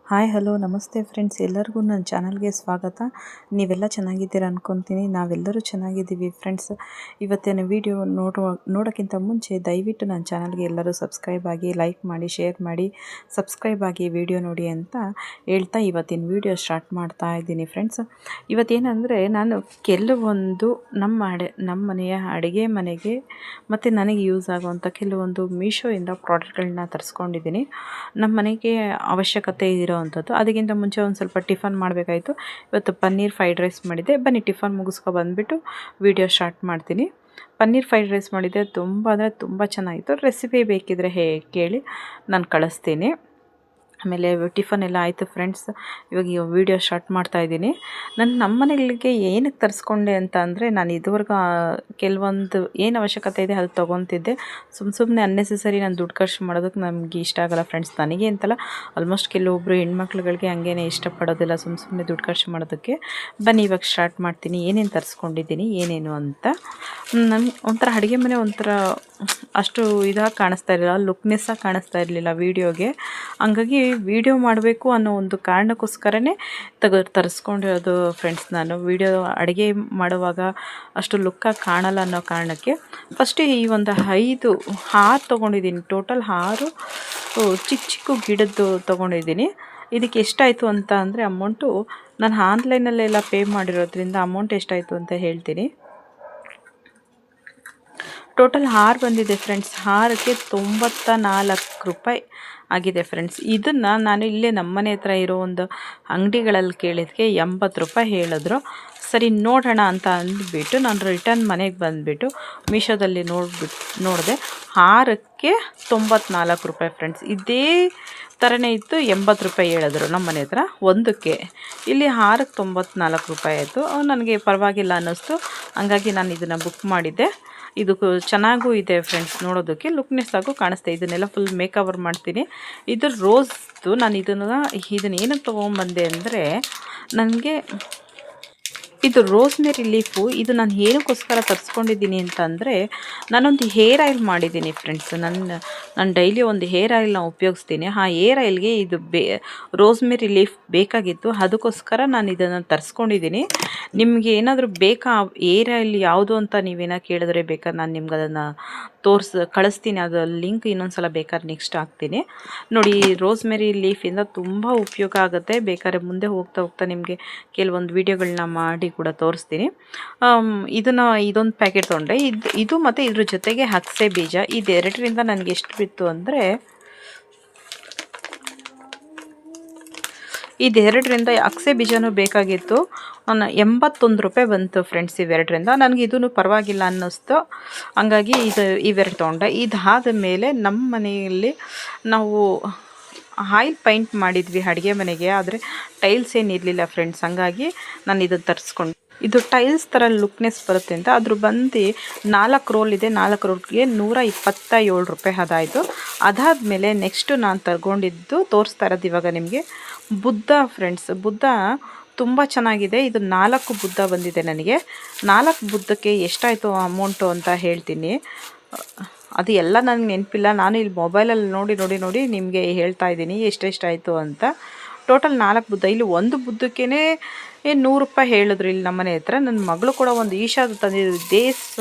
Hi hello ನಮಸ್ತೆ friends, ಎಲ್ಲರಿಗೂ ನನ್ನ ಚಾನಲ್ಗೆ ಸ್ವಾಗತ. ನೀವೆಲ್ಲ ಚೆನ್ನಾಗಿದ್ದೀರಾ ಅಂದ್ಕೊತೀನಿ. ನಾವೆಲ್ಲರೂ ಚೆನ್ನಾಗಿದ್ದೀವಿ ಫ್ರೆಂಡ್ಸ್. ಇವತ್ತಿನ ವಿಡಿಯೋ ನೋಡೋಕ್ಕಿಂತ ಮುಂಚೆ ದಯವಿಟ್ಟು ನನ್ನ ಚಾನಲ್ಗೆ ಎಲ್ಲರೂ ಸಬ್ಸ್ಕ್ರೈಬ್ ಆಗಿ, ಲೈಕ್ ಮಾಡಿ, ಶೇರ್ ಮಾಡಿ, ಸಬ್ಸ್ಕ್ರೈಬ್ ಆಗಿ ವಿಡಿಯೋ ನೋಡಿ ಅಂತ ಹೇಳ್ತಾ ಇವತ್ತಿನ ವಿಡಿಯೋ ಸ್ಟಾರ್ಟ್ ಮಾಡ್ತಾ ಇದ್ದೀನಿ ಫ್ರೆಂಡ್ಸ್. ಇವತ್ತೇನೆಂದರೆ, ನಾನು ಕೆಲವೊಂದು ನಮ್ಮ ಮನೆಯ ಅಡುಗೆ ಮನೆಗೆ ಮತ್ತು ನನಗೆ ಯೂಸ್ ಆಗುವಂಥ ಕೆಲವೊಂದು ಮೀಶೋಯಿಂದ ಪ್ರಾಡಕ್ಟ್ಗಳನ್ನ ತರಿಸ್ಕೊಂಡಿದ್ದೀನಿ. ನಮ್ಮ ಮನೆಗೆ ಅವಶ್ಯಕತೆ ಇರೋವಂಥದ್ದು. ಅದಕ್ಕಿಂತ ಮುಂಚೆ ಒಂದು ಸ್ವಲ್ಪ ಟಿಫನ್ ಮಾಡಬೇಕಾಯಿತು. ಇವತ್ತು ಪನ್ನೀರ್ ಫ್ರೈಡ್ ರೈಸ್ ಮಾಡಿದ್ದೆ. ಬನ್ನಿ ಟಿಫನ್ ಮುಗಿಸ್ಕೊ ಬಂದುಬಿಟ್ಟು ವಿಡಿಯೋ ಸ್ಟಾರ್ಟ್ ಮಾಡ್ತೀನಿ. ಪನ್ನೀರ್ ಫ್ರೈಡ್ ರೈಸ್ ಮಾಡಿದ್ದೆ, ತುಂಬ ಅಂದರೆ ತುಂಬ ಚೆನ್ನಾಗಿತ್ತು. ರೆಸಿಪಿ ಬೇಕಿದ್ದರೆ ಕೇಳಿ, ನಾನು ಕಳಿಸ್ತೀನಿ. ಆಮೇಲೆ ಟಿಫನ್ ಎಲ್ಲ ಆಯಿತು ಫ್ರೆಂಡ್ಸ್. ಇವಾಗ ಈ ವಿಡಿಯೋ ಸ್ಟಾರ್ಟ್ ಮಾಡ್ತಾಯಿದ್ದೀನಿ. ನಮ್ಮ ಮನೆಗಳಿಗೆ ಏನಕ್ಕೆ ತರಿಸ್ಕೊಂಡೆ ಅಂತ ಅಂದರೆ, ನಾನು ಇದುವರೆಗೂ ಕೆಲವೊಂದು ಏನು ಅವಶ್ಯಕತೆ ಇದೆ ಅದು ತೊಗೊತಿದ್ದೆ. ಸುಮ್ಮನೆ ಅನ್ನೆಸೆಸರಿ ನಾನು ದುಡ್ಡು ಖರ್ಚು ಮಾಡೋದಕ್ಕೆ ನಮಗೆ ಇಷ್ಟ ಆಗೋಲ್ಲ ಫ್ರೆಂಡ್ಸ್. ನನಗೆ ಅಂತಲ್ಲ, ಆಲ್ಮೋಸ್ಟ್ ಕೆಲವೊಬ್ಬರು ಹೆಣ್ಮಕ್ಳುಗಳಿಗೆ ಹಂಗೇನೆ ಇಷ್ಟಪಡೋದಿಲ್ಲ ಸುಮ್ಮನೆ ದುಡ್ಡು ಖರ್ಚು ಮಾಡೋದಕ್ಕೆ. ಬನ್ನಿ ಇವಾಗ ಸ್ಟಾರ್ಟ್ ಮಾಡ್ತೀನಿ, ಏನೇನು ತರಿಸ್ಕೊಂಡಿದ್ದೀನಿ ಏನೇನು ಅಂತ. ನನಗೆ ಒಂಥರ ಅಡುಗೆ ಮನೆ ಒಂಥರ ಅಷ್ಟು ಇದಾಗಿ ಕಾಣಿಸ್ತಾ ಇರಲಿಲ್ಲ, ಲುಕ್ನೆಸ್ಸಾಗಿ ಕಾಣಿಸ್ತಾ ಇರಲಿಲ್ಲ ವೀಡಿಯೋಗೆ. ಹಂಗಾಗಿ ವಿಡಿಯೋ ಮಾಡಬೇಕು ಅನ್ನೋ ಒಂದು ಕಾರಣಕ್ಕೋಸ್ಕರನೇ ತರಿಸ್ಕೊಂಡಿರೋದು ಫ್ರೆಂಡ್ಸ್. ನಾನು ವಿಡಿಯೋ ಅಡುಗೆ ಮಾಡುವಾಗ ಅಷ್ಟು ಲುಕ್ಕಾಗಿ ಕಾಣಲ್ಲ ಅನ್ನೋ ಕಾರಣಕ್ಕೆ ಫಸ್ಟ್ ಈ ಒಂದು 5 ಹಾರ ತೊಗೊಂಡಿದ್ದೀನಿ. ಟೋಟಲ್ 6 ಚಿಕ್ಕ ಗಿಡದ್ದು ತೊಗೊಂಡಿದ್ದೀನಿ. ಇದಕ್ಕೆ ಎಷ್ಟಾಯಿತು ಅಂತ ಅಂದರೆ, ಅಮೌಂಟು ನಾನು ಆನ್ಲೈನಲ್ಲೆಲ್ಲ ಪೇ ಮಾಡಿರೋದ್ರಿಂದ ಅಮೌಂಟ್ ಎಷ್ಟಾಯಿತು ಅಂತ ಹೇಳ್ತೀನಿ. ಟೋಟಲ್ ಹಾರ ಬಂದಿದೆ ಫ್ರೆಂಡ್ಸ್. ಹಾರಕ್ಕೆ 94 ರೂಪಾಯಿ ಆಗಿದೆ ಫ್ರೆಂಡ್ಸ್. ಇದನ್ನು ನಾನು ಇಲ್ಲೇ ನಮ್ಮನೆ ಹತ್ರ ಇರೋ ಒಂದು ಅಂಗಡಿಗಳಲ್ಲಿ ಕೇಳಿದ್ದಕ್ಕೆ 80 ರೂಪಾಯಿ ಹೇಳಿದ್ರು. ಸರಿ ನೋಡೋಣ ಅಂತ ಅಂದ್ಬಿಟ್ಟು ನಾನು ರಿಟರ್ನ್ ಮನೆಗೆ ಬಂದುಬಿಟ್ಟು ಮೀಶೋದಲ್ಲಿ ನೋಡಿದೆ. ಹಾರಕ್ಕೆ 94 ರೂಪಾಯಿ ಫ್ರೆಂಡ್ಸ್. ಇದೇ ಥರನೇ ಇತ್ತು, 80 ರೂಪಾಯಿ ಹೇಳಿದ್ರು ನಮ್ಮ ಮನೆ ಹತ್ರ ಒಂದಕ್ಕೆ. ಇಲ್ಲಿ ಹಾರಕ್ಕೆ 94 ರೂಪಾಯಿ ಆಯಿತು. ನನಗೆ ಪರವಾಗಿಲ್ಲ ಅನ್ನಿಸ್ತು. ಹಂಗಾಗಿ ನಾನು ಇದನ್ನು ಬುಕ್ ಮಾಡಿದ್ದೆ. ಇದು ಚೆನ್ನಾಗೂ ಇದೆ ಫ್ರೆಂಡ್ಸ್, ನೋಡೋದಕ್ಕೆ ಲುಕ್ನೆಸ್ ಆಗು ಕಾಣಿಸ್ತೆ. ಇದನ್ನೆಲ್ಲ ಫುಲ್ ಮೇಕವರ್ ಮಾಡ್ತೀನಿ. ಇದು ರೋಸ್ದು. ನಾನು ಇದನ್ನು ಏನಕ್ಕೆ ತೊಗೊಂಬಂದೆ ಅಂದರೆ, ನನಗೆ ಇದು ರೋಸ್ಮೆರಿ ಲೀಫು. ಇದು ನಾನು ಏನಕ್ಕೋಸ್ಕರ ತರಿಸ್ಕೊಂಡಿದ್ದೀನಿ ಅಂತಂದರೆ, ನಾನೊಂದು ಹೇರ್ ಆಯಿಲ್ ಮಾಡಿದ್ದೀನಿ ಫ್ರೆಂಡ್ಸ್. ನಾನು ಡೈಲಿ ಒಂದು ಹೇರ್ ಆಯಿಲ್ನ ಉಪಯೋಗಿಸ್ತೀನಿ. ಆ ಹೇರ್ ಆಯಿಲ್ಗೆ ಇದು ರೋಸ್ಮೆರಿ ಲೀಫ್ ಬೇಕಾಗಿತ್ತು. ಅದಕ್ಕೋಸ್ಕರ ನಾನು ಇದನ್ನು ತರಿಸ್ಕೊಂಡಿದ್ದೀನಿ. ನಿಮಗೆ ಏನಾದರೂ ಬೇಕಾ ಹೇರ್ ಆಯಿಲ್ ಯಾವುದು ಅಂತ ನೀವೇನೋ ಕೇಳಿದ್ರೆ ಬೇಕಾದ್ರೆ ನಾನು ನಿಮ್ಗೆ ಅದನ್ನು ಕಳಿಸ್ತೀನಿ. ಅದು ಲಿಂಕ್ ಇನ್ನೊಂದು ಸಲ ಬೇಕಾದ್ರೆ ನೆಕ್ಸ್ಟ್ ಹಾಕ್ತೀನಿ ನೋಡಿ. ರೋಸ್ಮೆರಿ ಲೀಫಿಂದ ತುಂಬ ಉಪಯೋಗ ಆಗುತ್ತೆ. ಬೇಕಾದ್ರೆ ಮುಂದೆ ಹೋಗ್ತಾ ನಿಮಗೆ ಕೆಲವೊಂದು ವೀಡಿಯೋಗಳನ್ನ ಮಾಡಿ ಕೂಡ ತೋರಿಸ್ತೀನಿ. ಇದೊಂದು ಪ್ಯಾಕೆಟ್ ತೊಗೊಂಡೆ. ಇದು ಮತ್ತು ಇದ್ರ ಜೊತೆಗೆ ಅಗಸೆ ಬೀಜ. ಇದೆರಡರಿಂದ ನನಗೆ ಎಷ್ಟು ಬಿತ್ತು ಅಂದರೆ, ಇದೆರಡರಿಂದ ಅಗಸೆ ಬೀಜನೂ ಬೇಕಾಗಿತ್ತು. 81 ರೂಪಾಯಿ ಬಂತು ಫ್ರೆಂಡ್ಸ್ ಇವೆರಡರಿಂದ. ನನಗೆ ಇದೂ ಪರವಾಗಿಲ್ಲ ಅನ್ನಿಸ್ತು. ಹಂಗಾಗಿ ಇವೆರಡು ತೊಗೊಂಡೆ. ಇದಾದ ಮೇಲೆ ನಮ್ಮ ಮನೆಯಲ್ಲಿ ನಾವು ಆಯಿಲ್ ಪೈಂಟ್ ಮಾಡಿದ್ವಿ ಅಡುಗೆ ಮನೆಗೆ. ಆದರೆ ಟೈಲ್ಸ್ ಏನಿರಲಿಲ್ಲ ಫ್ರೆಂಡ್ಸ್. ಹಂಗಾಗಿ ನಾನು ಇದನ್ನು ತರಿಸ್ಕೊಂಡು, ಇದು ಟೈಲ್ಸ್ ಥರ ಲುಕ್ನೆಸ್ ಬರುತ್ತೆ ಅಂತ ಅದ್ರ ಬಂದು 4 ರೋಲ್ ಇದೆ. 4 ರೋಲ್ಗೆ 127 ರೂಪಾಯಿ ಅದಾಯಿತು. ಅದಾದಮೇಲೆ ನೆಕ್ಸ್ಟು ನಾನು ತಗೊಂಡಿದ್ದು ತೋರಿಸ್ತಾ ಇರೋದು ಇವಾಗ ನಿಮಗೆ ಬುದ್ಧ ಫ್ರೆಂಡ್ಸ್. ಬುದ್ಧ ತುಂಬ ಚೆನ್ನಾಗಿದೆ. ಇದು 4 ಬುದ್ಧ ಬಂದಿದೆ ನನಗೆ. 4 ಬುದ್ಧಕ್ಕೆ ಎಷ್ಟಾಯಿತು ಅಮೌಂಟು ಅಂತ ಹೇಳ್ತೀನಿ. ಅದು ಎಲ್ಲ ನನಗೆ ನೆನಪಿಲ್ಲ. ನಾನು ಇಲ್ಲಿ ಮೊಬೈಲಲ್ಲಿ ನೋಡಿ ನಿಮಗೆ ಹೇಳ್ತಾ ಇದ್ದೀನಿ ಎಷ್ಟೆಷ್ಟಾಯಿತು ಅಂತ. ಟೋಟಲ್ 4 ಬುದ್ಧ. ಇಲ್ಲಿ ಒಂದು ಬುದ್ಧಕ್ಕೇ 100 ರೂಪಾಯಿ ಹೇಳಿದ್ರು ಇಲ್ಲಿ ನಮ್ಮನೆ ಹತ್ರ. ನನ್ನ ಮಗಳು ಕೂಡ ಒಂದು ಈಶಾದು ತಂದಿದ್ದು ಇದೇ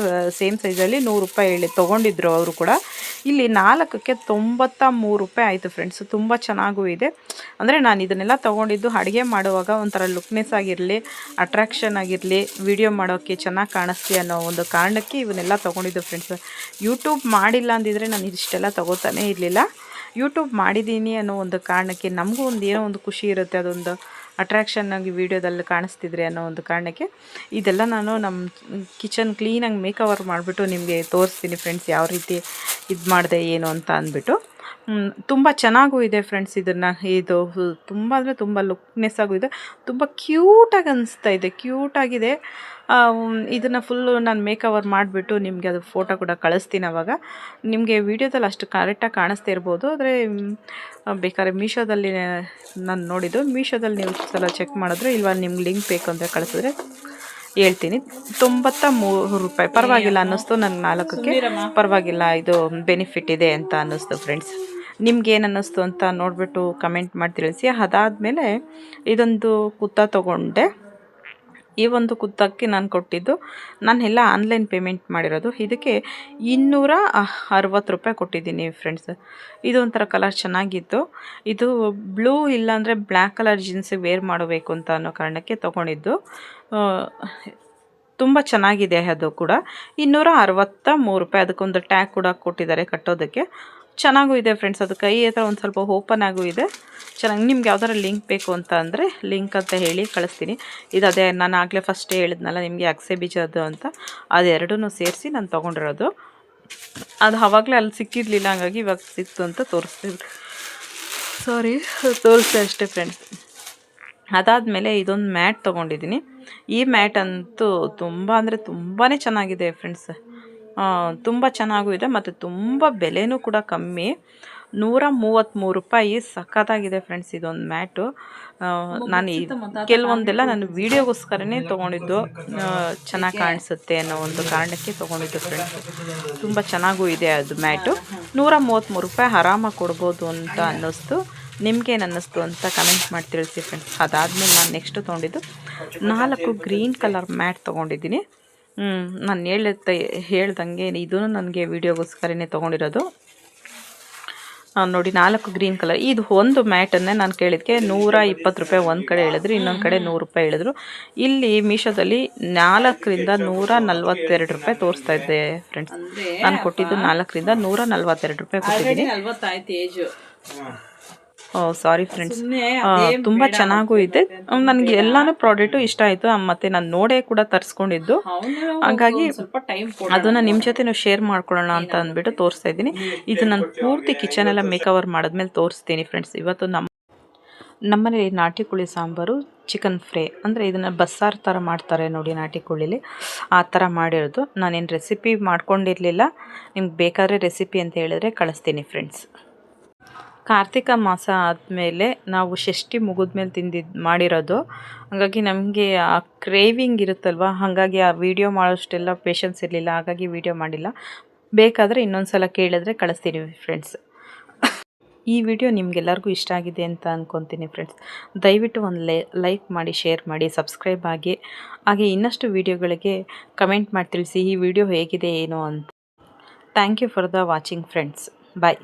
ಸೇಮ್ ಸೈಜಲ್ಲಿ 100 ರೂಪಾಯಿ ತೊಗೊಂಡಿದ್ರು ಅವರು ಕೂಡ. ಇಲ್ಲಿ 4ಕ್ಕೆ 93 ರೂಪಾಯಿ ಆಯಿತು ಫ್ರೆಂಡ್ಸ್. ತುಂಬ ಚೆನ್ನಾಗೂ ಇದೆ. ಅಂದರೆ ನಾನು ಇದನ್ನೆಲ್ಲ ತೊಗೊಂಡಿದ್ದು ಅಡುಗೆ ಮಾಡುವಾಗ ಒಂಥರ ಲುಕ್ನೆಸ್ ಆಗಿರಲಿ, ಅಟ್ರಾಕ್ಷನ್ ಆಗಿರಲಿ, ವಿಡಿಯೋ ಮಾಡೋಕ್ಕೆ ಚೆನ್ನಾಗಿ ಕಾಣಿಸ್ಲಿ ಅನ್ನೋ ಒಂದು ಕಾರಣಕ್ಕೆ ಇವನ್ನೆಲ್ಲ ತೊಗೊಂಡಿದ್ದು ಫ್ರೆಂಡ್ಸ್. ಯೂಟ್ಯೂಬ್ ಮಾಡಿಲ್ಲ ಅಂದಿದ್ರೆ ನಾನು ಇಷ್ಟೆಲ್ಲ ತೊಗೋತಾನೇ ಇರಲಿಲ್ಲ. ಯೂಟ್ಯೂಬ್ ಮಾಡಿದ್ದೀನಿ ಅನ್ನೋ ಒಂದು ಕಾರಣಕ್ಕೆ ನಮಗೂ ಒಂದು ಏನೋ ಒಂದು ಖುಷಿ ಇರುತ್ತೆ. ಅದೊಂದು ಅಟ್ರಾಕ್ಷನ್ನಾಗಿ ವೀಡಿಯೋದಲ್ಲಿ ಕಾಣಿಸ್ತಿದ್ರೆ ಅನ್ನೋ ಒಂದು ಕಾರಣಕ್ಕೆ ಇದೆಲ್ಲ ನಾನು ನಮ್ಮ ಕಿಚನ್ ಕ್ಲೀನಾಗಿ ಮೇಕವರ್ ಮಾಡಿಬಿಟ್ಟು ನಿಮಗೆ ತೋರಿಸ್ತೀನಿ ಫ್ರೆಂಡ್ಸ್, ಯಾವ ರೀತಿ ಇದು ಮಾಡಿದೆ ಏನು ಅಂತ ಅಂದ್ಬಿಟ್ಟು. ತುಂಬ ಚೆನ್ನಾಗೂ ಇದೆ ಫ್ರೆಂಡ್ಸ್. ಇದು ತುಂಬ ಅಂದರೆ ತುಂಬ ಲುಕ್ನೆಸ್ ಆಗೂ ಇದೆ. ತುಂಬ ಕ್ಯೂಟಾಗಿ ಅನಿಸ್ತಾ ಇದೆ, ಕ್ಯೂಟಾಗಿದೆ. ಇದನ್ನು ಫುಲ್ಲು ನಾನು ಮೇಕವರ್ ಮಾಡಿಬಿಟ್ಟು ನಿಮಗೆ ಅದು ಫೋಟೋ ಕೂಡ ಕಳಿಸ್ತೀನಿ. ಆವಾಗ ನಿಮಗೆ ವೀಡಿಯೋದಲ್ಲಿ ಅಷ್ಟು ಕರೆಕ್ಟಾಗಿ ಕಾಣಿಸ್ತಾ ಇರ್ಬೋದು. ಆದರೆ ಬೇಕಾದ್ರೆ ಮೀಶೋದಲ್ಲಿ ನಾನು ನೋಡಿದ್ದು, ಮೀಶೋದಲ್ಲಿ ನೀವು ಸಲ ಚೆಕ್ ಮಾಡಿದ್ರೆ ಇಲ್ವಾ ನಿಮ್ಗೆ ಲಿಂಕ್ ಬೇಕು ಅಂದರೆ ಕಳಿಸಿದ್ರೆ ಹೇಳ್ತೀನಿ. 93 ರೂಪಾಯಿ ಪರವಾಗಿಲ್ಲ ಅನ್ನಿಸ್ತು ನನಗೆ. 4ಕ್ಕೆ ಪರವಾಗಿಲ್ಲ, ಇದು ಬೆನಿಫಿಟ್ ಇದೆ ಅಂತ ಅನ್ನಿಸ್ತು ಫ್ರೆಂಡ್ಸ್. ನಿಮ್ಗೇನು ಅನ್ನಿಸ್ತು ಅಂತ ನೋಡಿಬಿಟ್ಟು ಕಮೆಂಟ್ ಮಾಡಿ ತಿಳಿಸಿ. ಅದಾದಮೇಲೆ ಇದೊಂದು ಕುರ್ತಾ ತೊಗೊಂಡೆ. ಈ ಒಂದು ಕುರ್ತಕ್ಕೆ ನಾನು ಕೊಟ್ಟಿದ್ದು, ನಾನೆಲ್ಲ ಆನ್ಲೈನ್ ಪೇಮೆಂಟ್ ಮಾಡಿರೋದು. ಇದಕ್ಕೆ 260 ರೂಪಾಯಿ ಕೊಟ್ಟಿದ್ದೀನಿ ಫ್ರೆಂಡ್ಸ್. ಇದು ಒಂಥರ ಕಲರ್ ಚೆನ್ನಾಗಿತ್ತು. ಇದು ಬ್ಲೂ ಇಲ್ಲಾಂದರೆ ಬ್ಲ್ಯಾಕ್ ಕಲರ್ ಜೀನ್ಸಿಗೆ ವೇರ್ ಮಾಡಬೇಕು ಅಂತ ಅನ್ನೋ ಕಾರಣಕ್ಕೆ ತೊಗೊಂಡಿದ್ದು. ತುಂಬ ಚೆನ್ನಾಗಿದೆ ಅದು ಕೂಡ. 263 ರೂಪಾಯಿ. ಅದಕ್ಕೊಂದು ಟ್ಯಾಗ್ ಕೂಡ ಕೊಟ್ಟಿದ್ದಾರೆ ಕಟ್ಟೋದಕ್ಕೆ. ಚೆನ್ನಾಗೂ ಇದೆ ಫ್ರೆಂಡ್ಸ್. ಅದು ಕೈ ಹತ್ರ ಒಂದು ಸ್ವಲ್ಪ ಓಪನ್ ಆಗೂ ಇದೆ. ಚೆನ್ನಾಗಿ ನಿಮ್ಗೆ ಯಾವ್ದಾರ ಲಿಂಕ್ ಬೇಕು ಅಂತ ಅಂದರೆ ಲಿಂಕ್ ಅಂತ ಹೇಳಿ ಕಳಿಸ್ತೀನಿ. ಇದು ಅದೇ ನಾನು ಆಗಲೇ ಫಸ್ಟೇ ಹೇಳಿದ್ನಲ್ಲ ನಿಮಗೆ ಅಗಸೆ ಬೀಜದ್ದು ಅಂತ, ಅದೆರಡೂ ಸೇರಿಸಿ ನಾನು ತೊಗೊಂಡಿರೋದು. ಅದು ಆವಾಗಲೇ ಅಲ್ಲಿ ಸಿಕ್ಕಿರಲಿಲ್ಲ, ಹಾಗಾಗಿ ಇವಾಗ ಸಿಕ್ತು ಅಂತ ತೋರಿಸ್ತೀವಿ. ತೋರಿಸ್ದೆ ಅಷ್ಟೇ ಫ್ರೆಂಡ್ಸ್. ಅದಾದಮೇಲೆ ಇದೊಂದು ಮ್ಯಾಟ್ ತೊಗೊಂಡಿದ್ದೀನಿ. ಈ ಮ್ಯಾಟ್ ಅಂತೂ ತುಂಬ ಅಂದರೆ ತುಂಬಾ ಚೆನ್ನಾಗಿದೆ ಫ್ರೆಂಡ್ಸ್. ತುಂಬ ಚೆನ್ನಾಗೂ ಇದೆ ಮತ್ತು ತುಂಬ ಬೆಲೆನೂ ಕೂಡ ಕಮ್ಮಿ. 133 ರೂಪಾಯಿ. ಸಖತ್ತಾಗಿದೆ ಫ್ರೆಂಡ್ಸ್ ಇದೊಂದು ಮ್ಯಾಟು. ನಾನು ಕೆಲವೊಂದೆಲ್ಲ ನಾನು ವೀಡಿಯೋಗೋಸ್ಕರನೇ ತೊಗೊಂಡಿದ್ದು, ಚೆನ್ನಾಗಿ ಕಾಣಿಸುತ್ತೆ ಅನ್ನೋ ಒಂದು ಕಾರಣಕ್ಕೆ ತೊಗೊಂಡಿದ್ದು ಫ್ರೆಂಡ್ಸ್. ತುಂಬ ಚೆನ್ನಾಗೂ ಇದೆ ಅದು ಮ್ಯಾಟು. 133 ರೂಪಾಯಿ ಆರಾಮಾಗಿ ಕೊಡ್ಬೋದು ಅಂತ ಅನ್ನಿಸ್ತು. ನಿಮ್ಗೇನು ಅನ್ನಿಸ್ತು ಅಂತ ಕಮೆಂಟ್ ಮಾಡಿ ತಿಳಿಸಿ ಫ್ರೆಂಡ್ಸ್. ಅದಾದಮೇಲೆ ನಾನು ನೆಕ್ಸ್ಟ್ ತೊಗೊಂಡಿದ್ದು 4 ಗ್ರೀನ್ ಕಲರ್ ಮ್ಯಾಟ್ ತೊಗೊಂಡಿದ್ದೀನಿ. ನಾನು ಹೇಳ್ದಂಗೆ ಇದೂ ನನಗೆ ವೀಡಿಯೋಗೋಸ್ಕರನೇ ತೊಗೊಂಡಿರೋದು. ನೋಡಿ 4 ಗ್ರೀನ್ ಕಲರ್. ಇದು ಒಂದು ಮ್ಯಾಟನ್ನೇ ನಾನು ಕೇಳಿದ್ದಕ್ಕೆ 120 ರೂಪಾಯಿ ಒಂದು ಕಡೆ ಹೇಳಿದ್ರು, ಇನ್ನೊಂದು ಕಡೆ 100 ರೂಪಾಯಿ ಹೇಳಿದ್ರು. ಇಲ್ಲಿ ಮೀಶೋದಲ್ಲಿ 4ರಿಂದ 142 ರೂಪಾಯಿ ತೋರಿಸ್ತಾ ಇದ್ದೆ ಫ್ರೆಂಡ್ಸ್. ನಾನು ಕೊಟ್ಟಿದ್ದು 4ರಿಂದ 142 ರೂಪಾಯಿ ಕೊಟ್ಟಿದ್ದೀನಿ. Sorry friends. ತುಂಬ ಚೆನ್ನಾಗೂ ಇದೆ. ನನಗೆ ಎಲ್ಲಾನು ಪ್ರಾಡಕ್ಟು ಇಷ್ಟ ಆಯಿತು. ಮತ್ತು ನಾನು ನೋಡೇ ಕೂಡ ತರಿಸ್ಕೊಂಡಿದ್ದು, ಹಾಗಾಗಿ ಅದನ್ನು ನಿಮ್ಮ ಜೊತೆ ಶೇರ್ ಮಾಡ್ಕೊಳ್ಳೋಣ ಅಂತ ಅಂದ್ಬಿಟ್ಟು ತೋರಿಸ್ತಾ ಇದ್ದೀನಿ. ಇದು ನಾನು ಪೂರ್ತಿ ಕಿಚನ್ ಎಲ್ಲ ಮೇಕವರ್ ಮಾಡಿದ್ಮೇಲೆ ತೋರಿಸ್ತೀನಿ ಫ್ರೆಂಡ್ಸ್. ಇವತ್ತು ನಮ್ಮನೇಲಿ ನಾಟಿ ಕೋಳಿ ಸಾಂಬಾರು, ಚಿಕನ್ ಫ್ರೈ, ಅಂದರೆ ಇದನ್ನು ಬಸ್ಸಾರು ಥರ ಮಾಡ್ತಾರೆ ನೋಡಿ ನಾಟಿ ಕೋಳಿಲಿ, ಆ ಥರ ಮಾಡಿರೋದು. ನಾನೇನು ರೆಸಿಪಿ ಮಾಡ್ಕೊಂಡಿರಲಿಲ್ಲ. ನಿಮ್ಗೆ ಬೇಕಾದರೆ ರೆಸಿಪಿ ಅಂತ ಹೇಳಿದ್ರೆ ಕಳಿಸ್ತೀನಿ ಫ್ರೆಂಡ್ಸ್. ಕಾರ್ತಿಕ ಮಾಸ ಆದಮೇಲೆ ನಾವು ಷಷ್ಠಿ ಮುಗಿದ್ಮೇಲೆ ಮಾಡಿರೋದು. ಹಾಗಾಗಿ ನಮಗೆ ಆ ಕ್ರೇವಿಂಗ್ ಇರುತ್ತಲ್ವ, ಹಾಗಾಗಿ ಆ ವಿಡಿಯೋ ಮಾಡೋಷ್ಟೆಲ್ಲ ಪೇಷನ್ಸ್ ಇರಲಿಲ್ಲ, ಹಾಗಾಗಿ ವಿಡಿಯೋ ಮಾಡಿಲ್ಲ. ಬೇಕಾದರೆ ಇನ್ನೊಂದು ಸಲ ಕೇಳಿದ್ರೆ ಕಳಿಸ್ತೀನಿ ಫ್ರೆಂಡ್ಸ್. ಈ ವಿಡಿಯೋ ನಿಮಗೆಲ್ಲರಿಗೂ ಇಷ್ಟ ಆಗಿದೆ ಅಂತ ಅಂದ್ಕೊತೀನಿ ಫ್ರೆಂಡ್ಸ್. ದಯವಿಟ್ಟು ಒಂದು ಲೈಕ್ ಮಾಡಿ, ಶೇರ್ ಮಾಡಿ, ಸಬ್ಸ್ಕ್ರೈಬ್ ಆಗಿ, ಹಾಗೆ ಇನ್ನಷ್ಟು ವಿಡಿಯೋಗಳಿಗೆ ಕಮೆಂಟ್ ಮಾಡಿ ತಿಳಿಸಿ ಈ ವಿಡಿಯೋ ಹೇಗಿದೆ ಏನು ಅಂತ. Thank you for the watching friends. Bye.